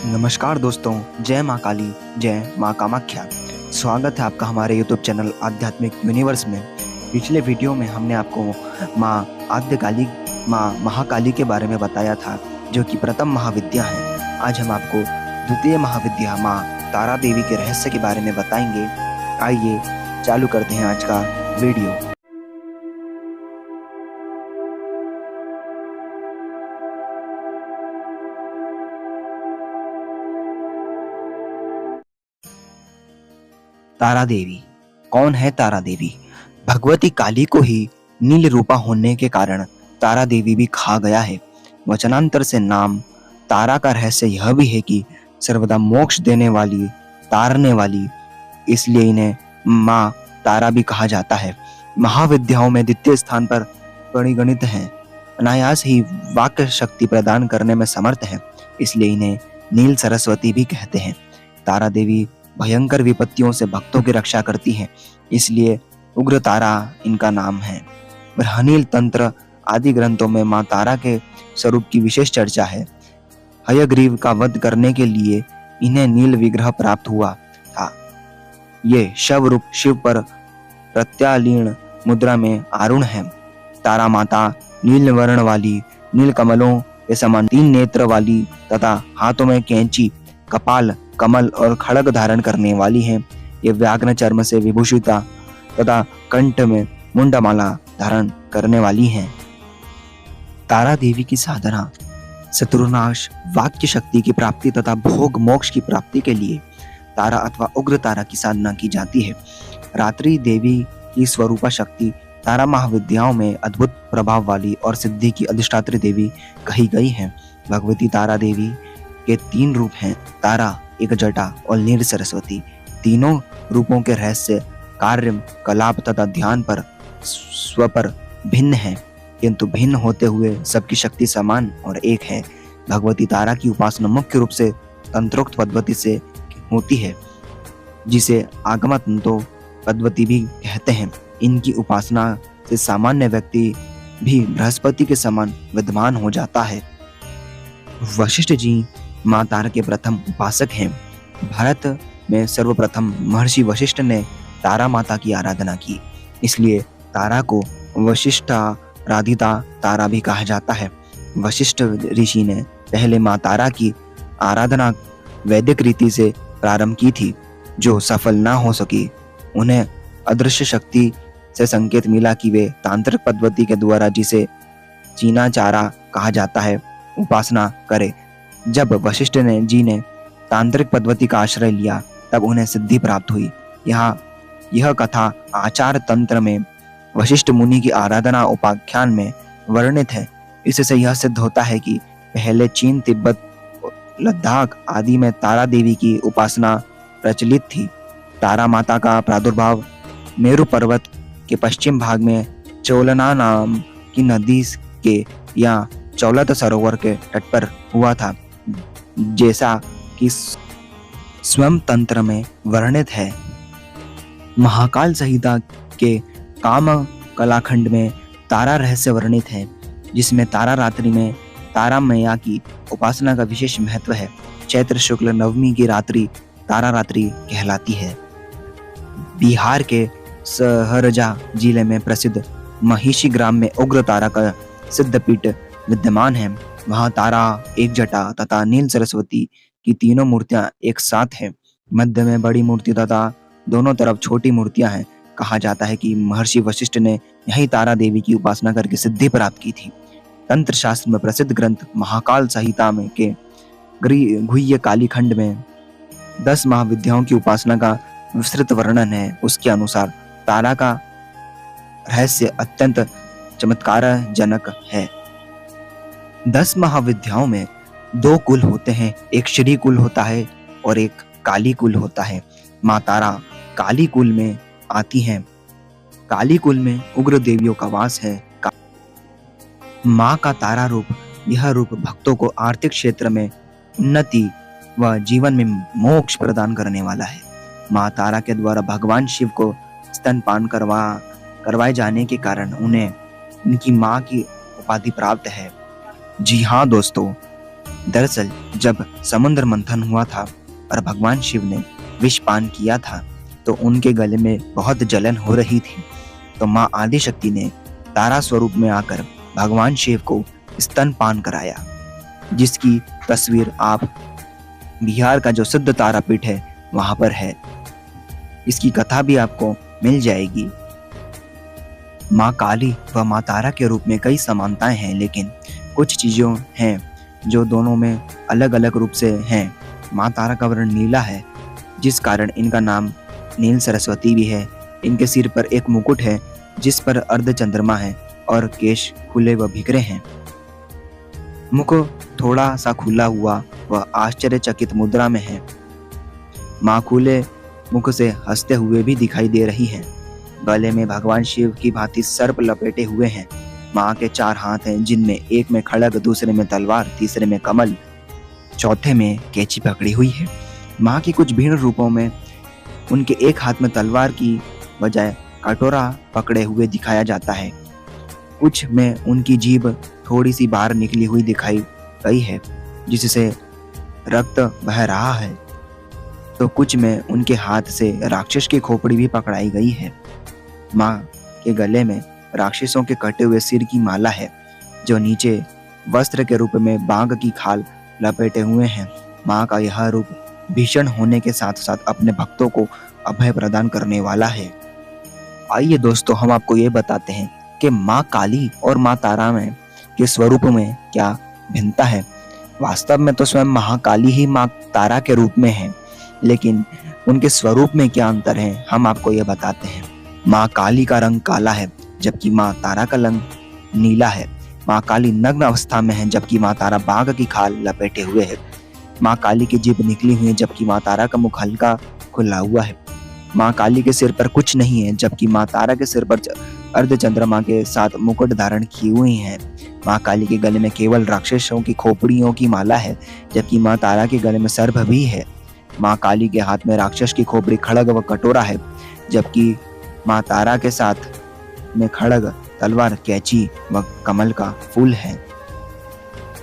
नमस्कार दोस्तों, जय माँ काली, जय माँ कामाख्या। स्वागत है आपका हमारे YouTube चैनल आध्यात्मिक यूनिवर्स में। पिछले वीडियो में हमने आपको माँ आद्य काली, माँ महाकाली के बारे में बताया था, जो कि प्रथम महाविद्या है। आज हम आपको द्वितीय महाविद्या माँ तारा देवी के रहस्य के बारे में बताएंगे। आइए चालू करते हैं आज का वीडियो। तारा देवी कौन है? तारा देवी भगवती काली को ही नील रूपा होने के कारण तारा देवी भी कहा गया है। वचनांतर से नाम तारा का रहस्य यह भी है कि सर्वदा मोक्ष देने वाली, तारने वाली, इसलिए इन्हें माँ तारा भी कहा जाता है। महाविद्याओं में द्वितीय स्थान पर परिगणित हैं। अनायास ही वाक्य शक्ति प्रदान करने में समर्थ है, इसलिए इन्हें नील सरस्वती भी कहते हैं। तारा देवी भयंकर विपत्तियों से भक्तों की रक्षा करती हैं, इसलिए उग्र तारा इनका नाम है। बृहनील तंत्र आदि ग्रंथों में मां तारा के स्वरूप की विशेष चर्चा है। हयग्रीव का वध करने के लिए इन्हें नील विग्रह प्राप्त हुआ था। ये शव रूप शिव पर प्रत्यालीन मुद्रा में आरूढ़ है। तारा माता नील वर्ण वाली, नील कमलों के समान 3 नेत्र वाली तथा हाथों में कैंची, कपाल, कमल और खड़ग धारण करने वाली है। ये व्याघ्र चर्म से विभूषिता तथा कंठ में मुंडमाला धारण करने वाली हैं। तारा देवी की साधना शत्रुनाश, वाक्य शक्ति की प्राप्ति तथा भोग मोक्ष की प्राप्ति के लिए तारा अथवा उग्र तारा की साधना की जाती है। रात्रि देवी की स्वरूपा शक्ति तारा महाविद्याओं में अद्भुत प्रभाव वाली और सिद्धि की अधिष्ठात्री देवी कही गई है। भगवती तारा देवी के 3 रूप हैं, तारा, एक जटा और नील सरस्वती। तीनों रूपों के रहस्य, कार्य, कलाप तथा ध्यान पर स्व पर भिन्न है, किंतु भिन्न होते हुए सबकी शक्ति समान और एक है। भगवती तारा की उपासना मुख्य रूप से तंत्रोक्त पद्धति से होती है, जिसे आगम तंत्रो पद्धति भी कहते हैं। इनकी उपासना से सामान्य व्यक्ति भी बृहस्पति के समान विद्वान हो जाता है। वशिष्ठ जी मां तारा के प्रथम उपासक हैं। भारत में सर्वप्रथम महर्षि वशिष्ठ ने तारा माता की आराधना की, इसलिए तारा को वशिष्ठाराधिता तारा भी कहा जाता है। वशिष्ठ ऋषि ने पहले मां तारा की आराधना वैदिक रीति से प्रारंभ की थी, जो सफल ना हो सकी। उन्हें अदृश्य शक्ति से संकेत मिला कि वे तांत्रिक पद्धति के द्वारा, जिसे चीनाचारा कहा जाता है, उपासना करें। जब वशिष्ठ जी ने तांत्रिक पद्धति का आश्रय लिया, तब उन्हें सिद्धि प्राप्त हुई। यह कथा आचार तंत्र में वशिष्ठ मुनि की आराधना उपाख्यान में वर्णित है। इससे यह सिद्ध होता है कि पहले चीन, तिब्बत, लद्दाख आदि में तारा देवी की उपासना प्रचलित थी। तारा माता का प्रादुर्भाव मेरु पर्वत के पश्चिम भाग में चौलना नाम की नदी के या चौलत सरोवर के तट पर हुआ था, जैसा कि स्वयं तंत्र में वर्णित है। महाकाल संहिता के काम कलाखंड में तारा रहस्य वर्णित है, जिसमें तारा रात्रि में तारा मैया की उपासना का विशेष महत्व है। चैत्र शुक्ल नवमी की रात्रि तारा रात्रि कहलाती है। बिहार के सहरजा जिले में प्रसिद्ध महिषी ग्राम में उग्र तारा का सिद्धपीठ विद्यमान है। वहाँ तारा, एक जटा तथा नील सरस्वती की तीनों मूर्तियां एक साथ हैं। मध्य में बड़ी मूर्ति तथा दोनों तरफ छोटी मूर्तियां हैं। कहा जाता है कि महर्षि वशिष्ठ ने यही तारा देवी की उपासना करके सिद्धि प्राप्त की थी। तंत्र शास्त्र में प्रसिद्ध ग्रंथ महाकाल संहिता में के गुह्य काली खंड में 10 महाविद्याओं की उपासना का विस्तृत वर्णन है। उसके अनुसार तारा का रहस्य अत्यंत चमत्कारजनक है। 10 महाविद्याओं में 2 कुल होते हैं, एक श्री कुल होता है और एक काली कुल होता है। मां तारा काली कुल में आती हैं। काली कुल में उग्र देवियों का वास है। मां का तारा रूप, यह रूप भक्तों को आर्थिक क्षेत्र में उन्नति व जीवन में मोक्ष प्रदान करने वाला है। मां तारा के द्वारा भगवान शिव को स्तनपान करवाए जाने के कारण उन्हें उनकी मां की उपाधि प्राप्त है। जी हाँ दोस्तों, दरअसल जब समुद्र मंथन हुआ था और भगवान शिव ने विष पान किया था तो उनके गले में बहुत जलन हो रही थी। तो माँ आदिशक्ति ने तारा स्वरूप में आकर भगवान शिव को स्तनपान कराया, जिसकी तस्वीर आप बिहार का जो सिद्ध तारापीठ है वहां पर है। इसकी कथा भी आपको मिल जाएगी। माँ काली व माँ तारा के रूप में कई समानताएं हैं, लेकिन कुछ चीजों हैं जो दोनों में अलग अलग रूप से हैं। माँ तारा का वर्ण नीला है, जिस कारण इनका नाम नील सरस्वती भी है। इनके सिर पर एक मुकुट है जिस पर अर्ध चंद्रमा है और केश खुले व बिखरे हैं। मुख थोड़ा सा खुला हुआ व आश्चर्यचकित मुद्रा में है। माँ खुले मुख से हंसते हुए भी दिखाई दे रही हैं। गले में भगवान शिव की भांति सर्प लपेटे हुए हैं। माँ के 4 हाथ हैं, जिनमें एक में खड़ग, दूसरे में तलवार, तीसरे में कमल, चौथे में कैंची पकड़ी हुई है। माँ की कुछ भिन्न रूपों में उनके एक हाथ में तलवार की बजाय कटोरा पकड़े हुए दिखाया जाता है। कुछ में उनकी जीभ थोड़ी सी बाहर निकली हुई दिखाई गई है, जिससे रक्त बह रहा है। तो कुछ में उनके हाथ से राक्षस की खोपड़ी भी पकड़ाई गई है। माँ के गले में राक्षसों के कटे हुए सिर की माला है, जो नीचे वस्त्र के रूप में बाघ की खाल लपेटे हुए हैं। माँ का यह रूप भीषण होने के साथ साथ अपने भक्तों को अभय प्रदान करने वाला है। आइए दोस्तों, हम आपको ये बताते हैं कि माँ काली और माँ तारा में के स्वरूप में क्या भिन्नता है। वास्तव में तो स्वयं महाकाली ही माँ तारा के रूप में है, लेकिन उनके स्वरूप में क्या अंतर है हम आपको ये बताते हैं। माँ काली का रंग काला है, जबकि माँ तारा का रंग नीला है। माँ काली नग्न अवस्था में है, जबकि माँ तारा बाघ की खाल लपेटे हुए है। माँ काली की जीभ निकली हुई है, जबकि माँ तारा का मुख हल्का खुला हुआ है। माँ काली के सिर पर कुछ नहीं है, जबकि माँ तारा के सिर पर अर्ध चंद्रमा के साथ मुकुट धारण की हुई है। माँ काली के गले में केवल राक्षसों की खोपड़ियों की माला है, जबकि माँ तारा के गले में सर्प भी है। माँ काली के हाथ में राक्षस की खोपड़ी, खड़ग व कटोरा है, जबकि माँ तारा के साथ में खड़ग, तलवार, कैंची व कमल का फूल है।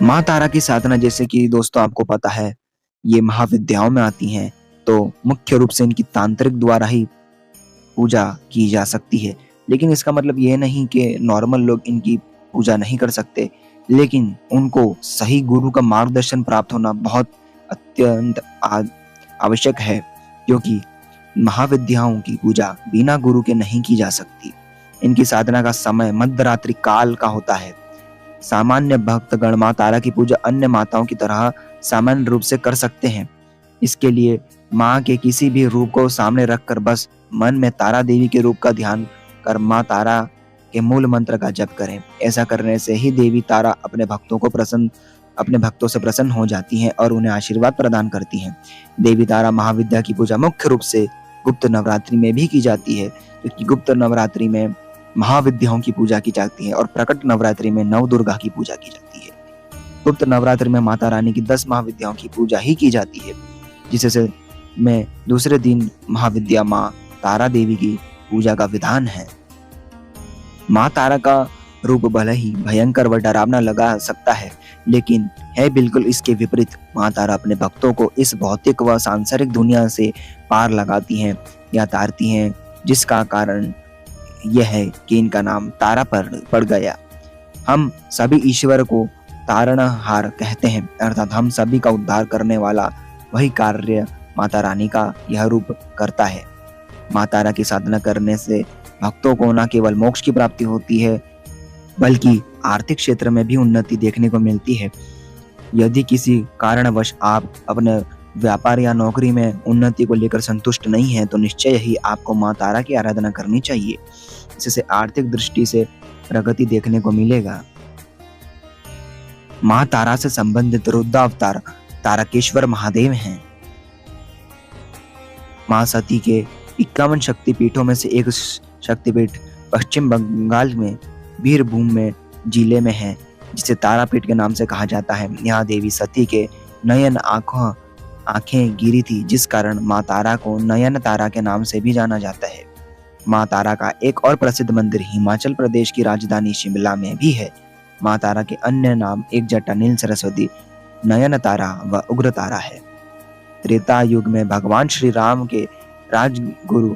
माँ तारा की साधना, जैसे कि दोस्तों आपको पता है, ये महाविद्याओं में आती हैं, तो मुख्य रूप से इनकी तांत्रिक द्वारा ही पूजा की जा सकती है। लेकिन इसका मतलब ये नहीं कि नॉर्मल लोग इनकी पूजा नहीं कर सकते, लेकिन उनको सही गुरु का मार्गदर्शन प्राप्त होना बहुत अत्यंत आवश्यक है, क्योंकि महाविद्याओं की पूजा बिना गुरु के नहीं की जा सकती। इनकी साधना का समय मध्यरात्रि काल का होता है। सामान्य भक्तगण माँ तारा की पूजा अन्य माताओं की तरह सामान्य रूप से कर सकते हैं। इसके लिए माँ के किसी भी रूप को सामने रखकर बस मन में तारा देवी के रूप का ध्यान कर माँ तारा के मूल मंत्र का जप करें। ऐसा करने से ही देवी तारा अपने भक्तों से प्रसन्न हो जाती हैं और उन्हें आशीर्वाद प्रदान करती हैं। देवी तारा महाविद्या की पूजा मुख्य रूप से गुप्त नवरात्रि में भी की जाती है, क्योंकि गुप्त नवरात्रि में महाविद्याओं की पूजा की जाती है और प्रकट नवरात्रि में नव दुर्गा की पूजा की जाती है। गुप्त नवरात्रि में माता रानी की 10 महाविद्याओं की पूजा ही की जाती है, जिससे में दूसरे दिन महाविद्या माँ तारा देवी की पूजा का विधान है। माँ तारा का रूप भले ही भयंकर व डरावना लगा सकता है, लेकिन है बिल्कुल इसके विपरीत। माँ तारा अपने भक्तों को इस भौतिक व सांसारिक दुनिया से पार लगाती हैं या तारती हैं, जिसका कारण यह है कि इनका नाम तारा पड़ गया। हम सभी ईश्वर को तारणहार कहते हैं, अर्थात हम सभी का उद्धार करने वाला वही कार्य माता रानी का यह रूप करता है। माँ तारा की साधना करने से भक्तों को न केवल मोक्ष की प्राप्ति होती है, बल्कि आर्थिक क्षेत्र में भी उन्नति देखने को मिलती है। यदि किसी कारणवश आप अपने व्यापार या नौकरी में उन्नति को लेकर संतुष्ट नहीं हैं, तो निश्चय ही आपको माँ तारा की आराधना करनी चाहिए। इससे आर्थिक दृष्टि से प्रगति देखने को मिलेगा। माँ तारा से संबंधित रुद्रावतार तारकेश्वर महादेव हैं। माँ सती के 51 शक्तिपीठों में से एक शक्तिपीठ पश्चिम बंगाल में बीरभूम में जिले में है, जिसे तारापीठ के नाम से कहा जाता है। यहाँ देवी सती के नयन आंखें गिरी थी, जिस कारण माँ तारा को नयन तारा के नाम से भी जाना जाता है। माँ तारा का एक और प्रसिद्ध मंदिर हिमाचल प्रदेश की राजधानी शिमला में भी है। माँ तारा के अन्य नाम एक जटा नील सरस्वती, नयन तारा व उग्र तारा है। त्रेता युग में भगवान श्री राम के राजगुरु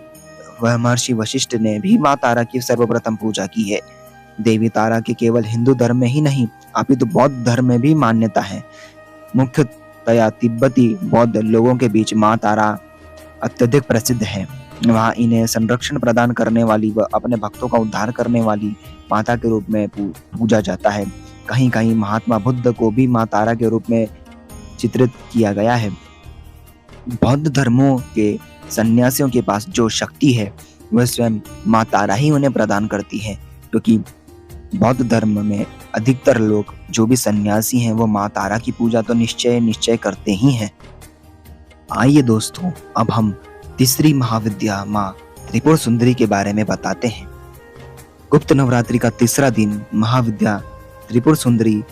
वह महर्षि वशिष्ठ ने भी माँ तारा की सर्वप्रथम पूजा की है। देवी तारा की केवल हिंदू धर्म में ही नहीं अपितु बौद्ध धर्म में भी मान्यता है। मुख्यतया तिब्बती बौद्ध लोगों के बीच माँ तारा अत्यधिक प्रसिद्ध है। वहाँ इन्हें संरक्षण प्रदान करने वाली व अपने भक्तों का उद्धार करने वाली माता के रूप में पूजा जाता है। कहीं कहीं महात्मा बुद्ध को भी माँ तारा के रूप में चित्रित किया गया है। बौद्ध धर्मों के सन्यासियों के पास जो शक्ति है वह स्वयं माँ तारा ही उन्हें प्रदान करती है, क्योंकि बौद्ध धर्म में अधिकतर लोग जो भी सन्यासी हैं वो माँ तारा की पूजा तो निश्चय करते ही हैं। आइए दोस्तों, अब हम तीसरी महाविद्या माँ त्रिपुर सुंदरी के बारे में बताते हैं। गुप्त नवरात्रि का तीसरा दिन महाविद्या त्रिपुर सुंदरी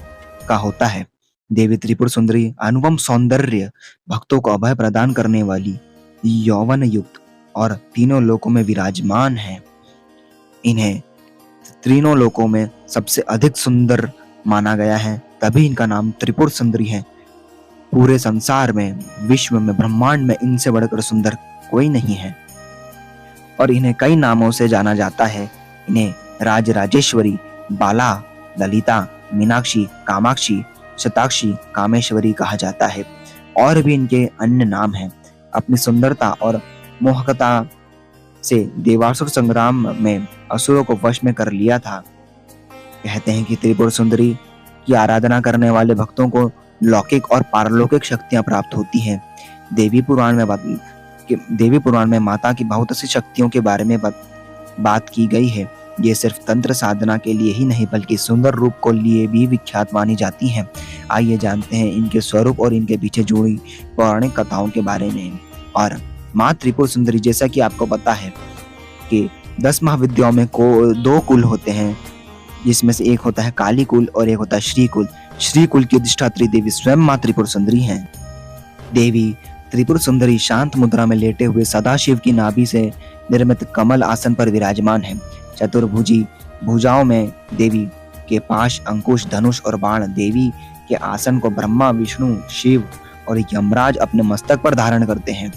का होता है। देवी त्रिपुर सुंदरी अनुपम सौंदर्य, भक्तों को अभय प्रदान करने वाली, यौवन युक्त और तीनों लोकों में विराजमान है। इन्हें तीनों लोकों में सबसे अधिक सुंदर माना गया है, तभी इनका नाम त्रिपुर सुंदरी है। पूरे संसार में, विश्व में, ब्रह्मांड में इनसे बढ़कर सुंदर कोई नहीं है और इन्हें कई नामों से जाना जाता है। इन्हें राजराजेश्वरी, बाला, ललिता, मीनाक्षी, कामाक्षी, शताक्षी, कामेश्वरी कहा जाता है। और भी इनके अन्य नाम हैं। अपनी सुंदरता और मोहकता से देवासुर संग्राम में असुरों को वश में कर लिया था। कहते हैं कि त्रिपुर सुंदरी की आराधना करने वाले भक्तों को लौकिक और पारलौकिक शक्तियां प्राप्त होती हैं। देवी पुराण में माता की बहुत सी शक्तियों के बारे में बात की गई है। ये सिर्फ तंत्र साधना के लिए ही नहीं बल्कि सुंदर रूप को लिए भी विख्यात मानी जाती हैं। आइए जानते हैं इनके स्वरूप और इनके पीछे जुड़ी पौराणिक कथाओं के बारे में। और माँ त्रिपुर सुंदरी, जैसा कि आपको पता है कि 10 महाविद्याओं में दो कुल होते हैं, जिसमें से एक होता है काली कुल और एक होता है श्री कुल। श्री कुल की अधिष्ठात्री देवी स्वयं माँ त्रिपुर सुंदरी हैं। देवी त्रिपुर सुंदरी शांत मुद्रा में लेटे हुए सदाशिव की नाभि से निर्मित कमल आसन पर विराजमान है। चतुर्भुजी भुजाओं में देवी के पाश, अंकुश, धनुष और बाण। देवी के आसन को ब्रह्मा, विष्णु, शिव और यमराज अपने मस्तक पर धारण करते हैं।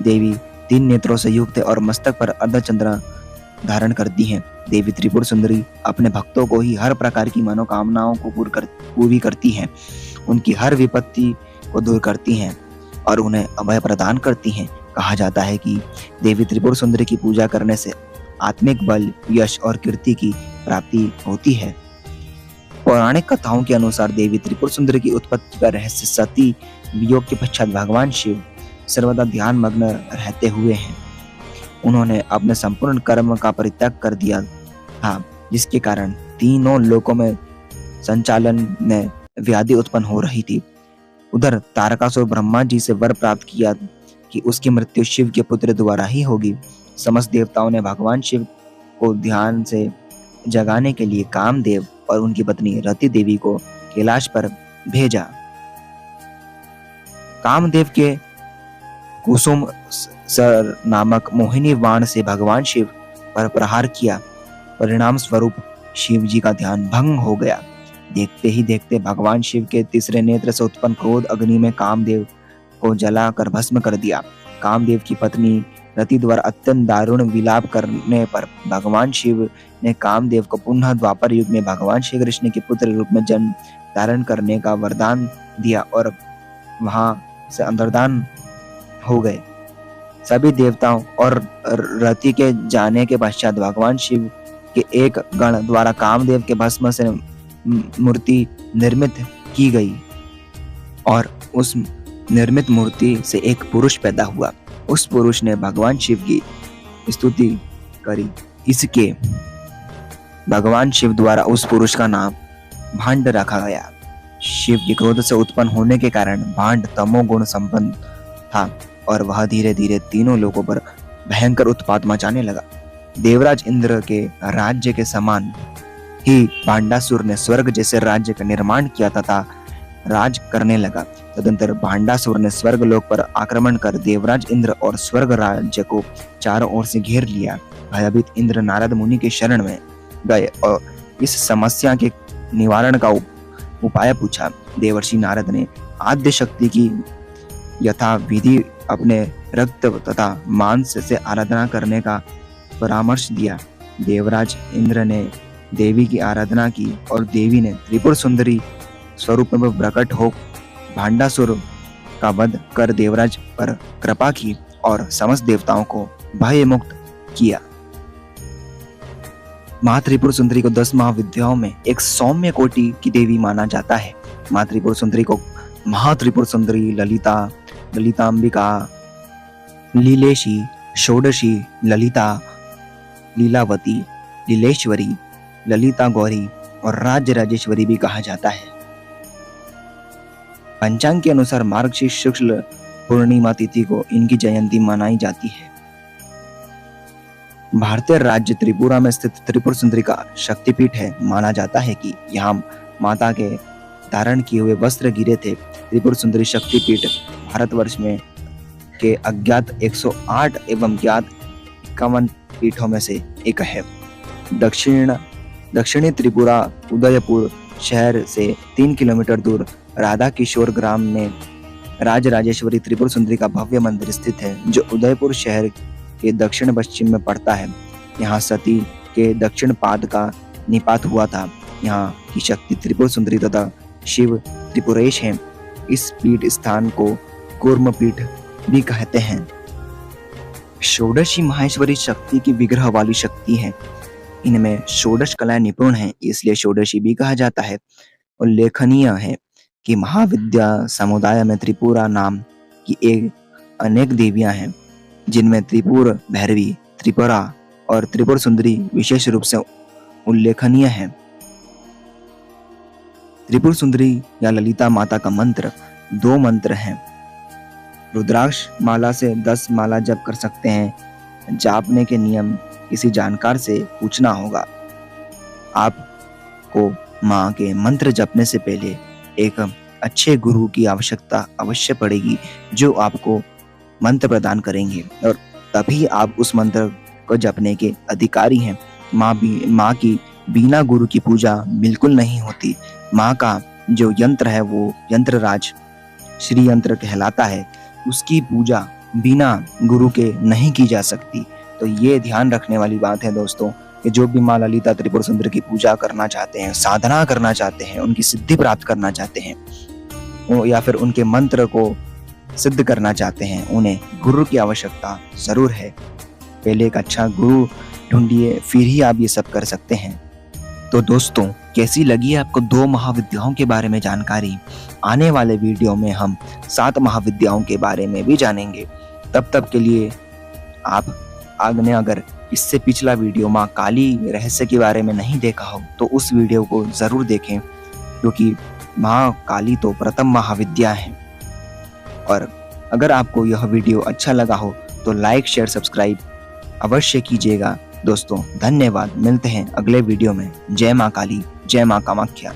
देवी 3 नेत्रों से युक्त है और मस्तक पर अर्धचंद्र धारण करती हैं। देवी त्रिपुर सुंदरी अपने भक्तों को ही हर प्रकार की मनोकामनाओं को पूरी करती हैं, उनकी हर विपत्ति को दूर करती हैं और उन्हें अभय प्रदान करती हैं। कहा जाता है कि देवी त्रिपुर सुंदरी की पूजा करने से आत्मिक बल, यश और कीर्ति की प्राप्ति होती है। पौराणिक कथाओं के अनुसार देवी त्रिपुर सुंदरी की उत्पत्ति का रहस्य सती वियोग के पश्चात भगवान शिव सर्वदा ध्यान मग्न रहते हुए हैं। उन्होंने अपने संपूर्ण कर्म का परित्याग कर दिया था, जिसके कारण तीनों लोकों में संचालन में व्याधि उत्पन्न हो रही थी। उधर तारकासुर ब्रह्मा जी से वर प्राप्त किया कि उसकी मृत्यु शिव के पुत्र द्वारा ही होगी। समस्त देवताओं ने भगवान शिव को ध्यान से जगाने के लिए कामदेव और उनकी पत्नी रति देवी को कैलाश पर भेजा। कामदेव के कुसुम सर नामक मोहिनी बाण से भगवान शिव पर प्रहार किया। परिणाम स्वरूप शिव जी का ध्यान भंग हो गया। देखते ही देखते भगवान शिव के तीसरे नेत्र से उत्पन्न क्रोध अग्नि में कामदेव को जलाकर भस्म कर दिया। कामदेव की पत्नी रति द्वारा अत्यंत दारुण विलाप करने पर भगवान शिव ने कामदेव को पुनः द्वापर युग में भगवान श्री कृष्ण के पुत्र रूप में जन्म धारण करने का वरदान दिया और वहां से अंतर्धान हो गए। सभी देवताओं और रति के जाने के पश्चात भगवान शिव के एक गण द्वारा कामदेव के भस्म से मूर्ति निर्मित की गई और उस निर्मित मूर्ति से एक पुरुष पैदा हुआ। उस पुरुष ने भगवान शिव की स्तुति करी। इसके भगवान शिव द्वारा उस पुरुष का नाम भांड रखा गया। शिव के क्रोध से उत्पन्न होने के कारण भांड तमोगुण संपन्न था और वह धीरे धीरे तीनों लोगों पर भयंकर उत्पात मचाने लगा। देवराज इंद्र के राज्य के समान ही भांडासुर ने स्वर्ग जैसे राज्य का निर्माण किया तथा राज करने लगा। तदंतर भांडासुर ने स्वर्ग लोक पर आक्रमण कर देवराज इंद्र और स्वर्ग राज्य को चारों ओर से घेर लिया। भयभीत इंद्र नारद मुनि के शरण में गए और इस समस्या के निवारण का उपाय पूछा। देवर्षि नारद ने आद्य शक्ति की यथा विधि अपने रक्त तथा मांस से आराधना करने का परामर्श दिया। देवराज इंद्र ने देवी की आराधना की और देवी ने त्रिपुर सुंदरी स्वरूप में प्रकट हो भांडासुर का वध कर देवराज पर कृपा की और समस्त देवताओं को भय मुक्त किया। माँ त्रिपुर सुंदरी को 10 महाविद्याओं में एक सौम्य कोटि की देवी माना जाता है। माँ त्रिपुर सुंदरी को महात्रिपुर सुंदरी, ललिता, ललितांबिका, लीलेशी, षोडशी, ललिता, लीलावती, लीलेश्वरी, ललिता गौरी और राजराजेश्वरी भी कहा जाता है। पंचांग के अनुसार मार्गशीर्ष शुक्ल पूर्णिमा तिथि को इनकी जयंती मनाई जाती है। भारतीय राज्य त्रिपुरा में स्थित त्रिपुर सुंदरी का शक्तिपीठ है। माना जाता है कि यहाँ माता के धारण किए हुए वस्त्र गिरे थे। त्रिपुर सुंदरी शक्तिपीठ भारतवर्ष में के अज्ञात 108 एवं ज्ञात 51 पीठों में से एक है। दक्षिणी त्रिपुरा उदयपुर शहर से 3 किलोमीटर दूर राधा किशोर ग्राम में राजराजेश्वरी त्रिपुर सुंदरी का भव्य मंदिर स्थित है, जो उदयपुर शहर के दक्षिण पश्चिम में पड़ता है। यहाँ सती के दक्षिण पाद का निपात हुआ था। यहाँ की शक्ति त्रिपुर सुंदरी तथा शिव त्रिपुरेश हैं। इस पीठ स्थान को कूर्म पीठ भी कहते हैं। षोडशी माहेश्वरी शक्ति की विग्रह वाली शक्ति है। इनमें षोडश कलाएं निपुण हैं, इसलिए षोडशी भी कहा जाता है। उल्लेखनीय है कि महाविद्या समुदाय में त्रिपुरा नाम की अनेक देवियां हैं, जिनमें त्रिपुर भैरवी, त्रिपुरा और त्रिपुर सुंदरी विशेष रूप से उल्लेखनीय है। त्रिपुर सुंदरी या ललिता माता का मंत्र 2 मंत्र हैं। रुद्राक्ष माला से 10 माला जप कर सकते हैं। जापने के नियम किसी जानकार से पूछना होगा। आपको माँ के मंत्र जपने से पहले एक अच्छे गुरु की आवश्यकता अवश्य पड़ेगी, जो आपको मंत्र प्रदान करेंगे और तभी आप उस मंत्र को जपने के अधिकारी हैं। माँ की बिना गुरु की पूजा बिल्कुल नहीं होती। माँ का जो यंत्र है वो यंत्रराज श्री यंत्र कहलाता है। उसकी पूजा बिना गुरु के नहीं की जा सकती। तो ये ध्यान रखने वाली बात है दोस्तों, कि जो भी माँ ललिता त्रिपुर सुंदरी की पूजा करना चाहते हैं, साधना करना चाहते हैं, उनकी सिद्धि प्राप्त करना चाहते हैं या फिर उनके मंत्र को सिद्ध करना चाहते हैं, उन्हें गुरु की आवश्यकता जरूर है। पहले एक अच्छा गुरु ढूंढिए, फिर ही आप ये सब कर सकते हैं। तो दोस्तों, कैसी लगी आपको 2 महाविद्याओं के बारे में जानकारी? आने वाले वीडियो में हम 7 महाविद्याओं के बारे में भी जानेंगे। तब के लिए आप आपने अगर इससे पिछला वीडियो माँ काली रहस्य के बारे में नहीं देखा हो तो उस वीडियो को जरूर देखें, क्योंकि माँ काली तो प्रथम महाविद्या है। और अगर आपको यह वीडियो अच्छा लगा हो तो लाइक, शेयर, सब्सक्राइब अवश्य कीजिएगा। दोस्तों धन्यवाद। मिलते हैं अगले वीडियो में। जय माँ काली, जय माँ कामाख्या।